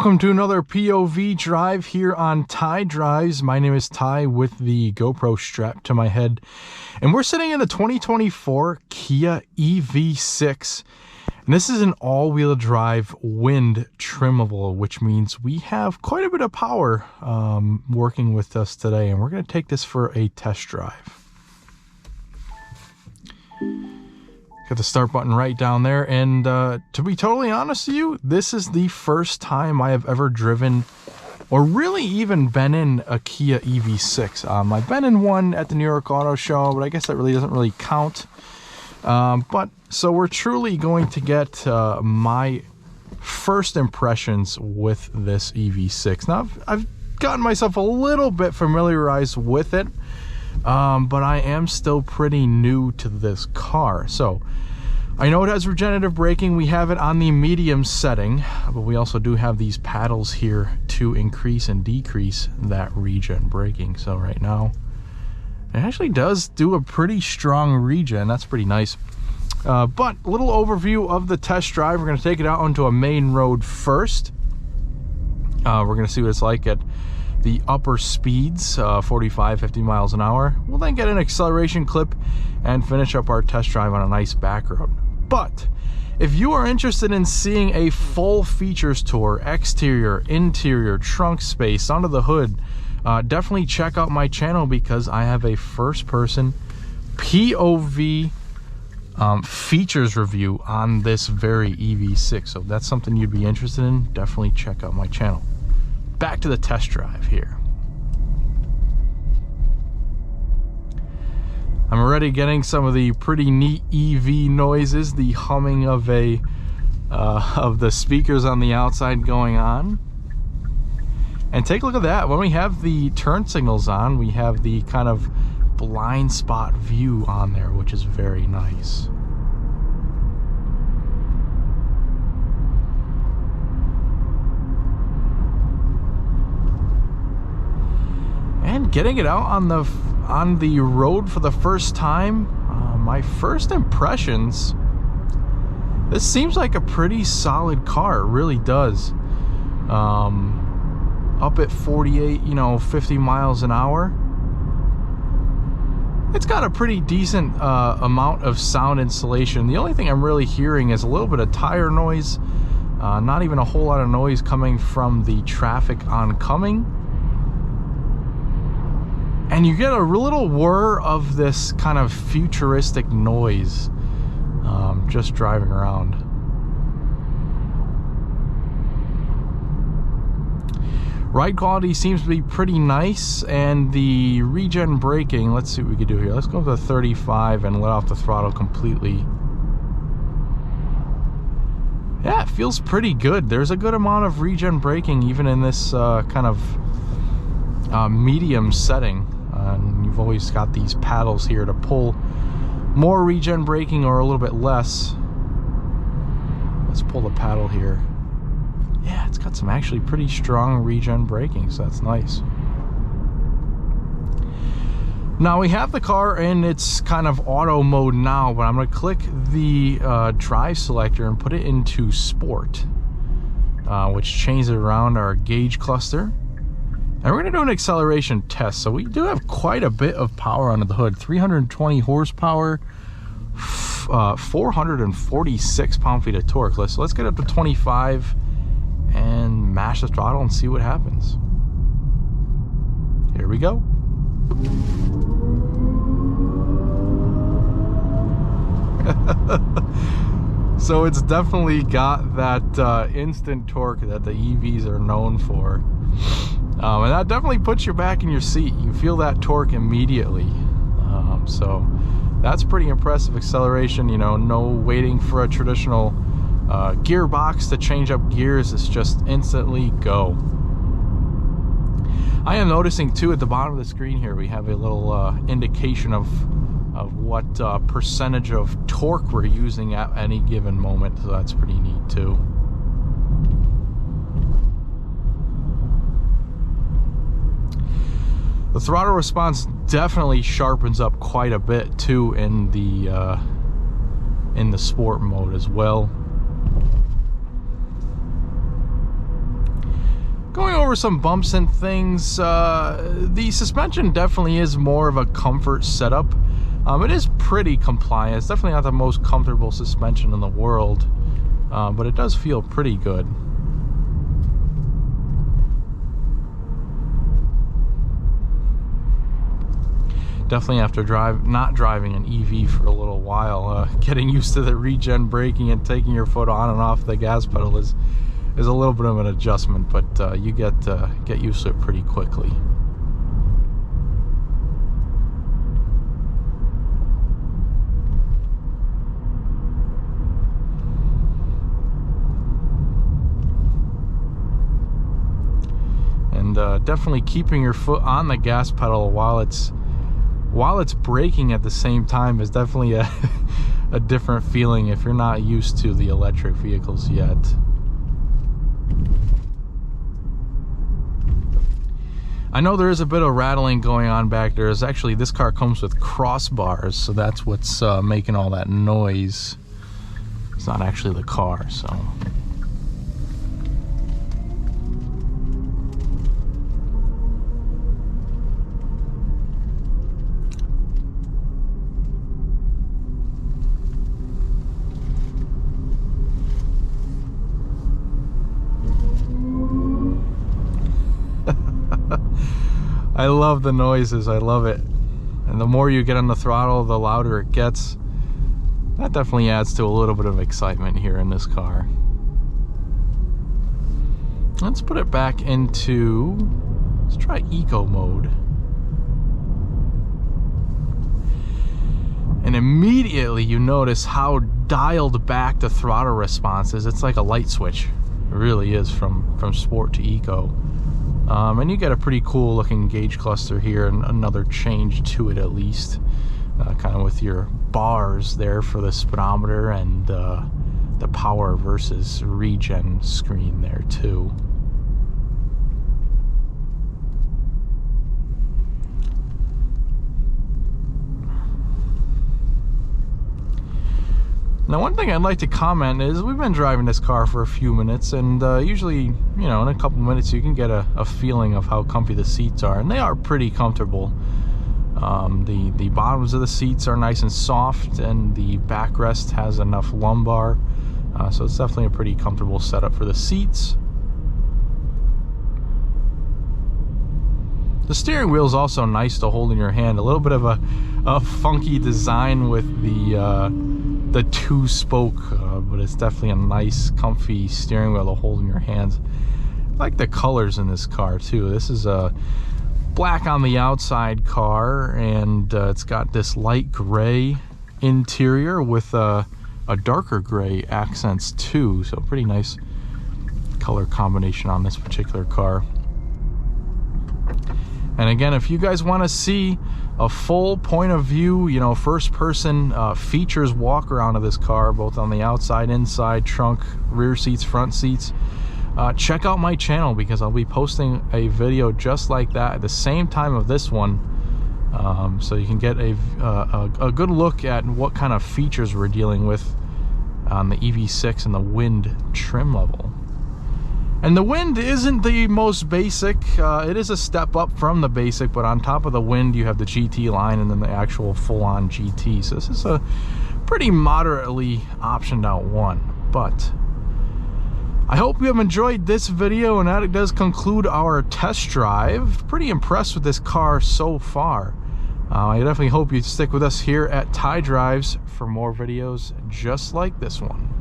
Welcome to another POV drive here on Ty Drives. My name is Ty with the GoPro strapped to my head. And we're sitting in the 2024 Kia EV6. And this is an all-wheel drive wind trimmable, which means we have quite a bit of power working with us today. And we're going to take this for a test drive. Got the start button right down there, and to be totally honest with you, this is the first time I have ever driven or really even been in a Kia EV6. I've been in one at the New York Auto Show, but I guess that really doesn't really count. So we're truly going to get my first impressions with this EV6. Now, I've gotten myself a little bit familiarized with it, but I am still pretty new to this car. So I know it has regenerative braking. We have it on the medium setting, but we also do have these paddles here to increase and decrease that regen braking. So right now it actually does do a pretty strong regen. That's pretty nice. But a little overview of the test drive. We're going to take it out onto a main road first. We're going to see what it's like at the upper speeds, 45, 50 miles an hour. We'll then get an acceleration clip and finish up our test drive on a nice back road. But if you are interested in seeing a full features tour, exterior, interior, trunk space, under the hood, definitely check out my channel because I have a first-person POV features review on this very EV6. So if that's something you'd be interested in, definitely check out my channel. Back to the test drive here. I'm already getting some of the pretty neat EV noises, the humming of the speakers on the outside going on. And take a look at that. When we have the turn signals on, we have the kind of blind spot view on there, which is very nice. And getting it out on the road for the first time, my first impressions, this seems like a pretty solid car. It really does. Up at 48, 50 miles an hour. It's got a pretty decent amount of sound insulation. The only thing I'm really hearing is a little bit of tire noise. Not even a whole lot of noise coming from the traffic oncoming. And you get a little whir of this kind of futuristic noise just driving around. Ride quality seems to be pretty nice, and the regen braking, let's see what we can do here. Let's go to 35 and let off the throttle completely. Yeah, it feels pretty good. There's a good amount of regen braking even in this kind of medium setting. And you've always got these paddles here to pull more regen braking or a little bit less. Let's pull the paddle here. Yeah, it's got some actually pretty strong regen braking, so that's nice. Now we have the car in its kind of auto mode now, but I'm going to click the drive selector and put it into sport, which changes around our gauge cluster. And we're going to do an acceleration test. So we do have quite a bit of power under the hood. 320 horsepower, 446 pound-feet of torque. So let's get up to 25 and mash the throttle and see what happens. Here we go. So it's definitely got that instant torque that the EVs are known for. And that definitely puts you back in your seat. You feel that torque immediately. So that's pretty impressive acceleration. No waiting for a traditional gearbox to change up gears. It's just instantly go. I am noticing too at the bottom of the screen here we have a little indication of what percentage of torque we're using at any given moment. So that's pretty neat too. The throttle response definitely sharpens up quite a bit too in the sport mode as well. Going over some bumps and things, the suspension definitely is more of a comfort setup. It is pretty compliant. It's definitely not the most comfortable suspension in the world, but it does feel pretty good. Definitely after not driving an EV for a little while, getting used to the regen braking and taking your foot on and off the gas pedal is a little bit of an adjustment, but you get used to it pretty quickly. And definitely keeping your foot on the gas pedal while it's braking at the same time is definitely a different feeling if you're not used to the electric vehicles yet. I know there is a bit of rattling going on back there. Actually, this car comes with crossbars, so that's what's making all that noise. It's not actually the car, so. I love the noises, I love it. And the more you get on the throttle, the louder it gets. That definitely adds to a little bit of excitement here in this car. Let's put it back into, let's try eco mode. And immediately you notice how dialed back the throttle response is. It's like a light switch. It really is from sport to eco. And you get a pretty cool looking gauge cluster here, and another change to it at least, kind of with your bars there for the speedometer and the power versus regen screen there too. Now, one thing I'd like to comment is we've been driving this car for a few minutes, and usually, you know, in a couple minutes you can get a feeling of how comfy the seats are, and they are pretty comfortable. The bottoms of the seats are nice and soft, and the backrest has enough lumbar, so it's definitely a pretty comfortable setup for the seats. The steering wheel is also nice to hold in your hand. A little bit of a funky design with the two-spoke, but it's definitely a nice, comfy steering wheel to hold in your hands. I like the colors in this car too. This is a black on the outside car, and it's got this light gray interior with a darker gray accents too. So pretty nice color combination on this particular car. And again, if you guys want to see a full point of view, you know, first person features walk around of this car, both on the outside, inside, trunk, rear seats, front seats, check out my channel, because I'll be posting a video just like that at the same time of this one, so you can get a good look at what kind of features we're dealing with on the EV6 and the wind trim level. And the wind isn't the most basic. It is a step up from the basic, but on top of the wind you have the GT line and then the actual full-on GT. So this is a pretty moderately optioned out one. But I hope you have enjoyed this video, and that does conclude our test drive. Pretty impressed with this car so far. I definitely hope you stick with us here at Ty Drives for more videos just like this one.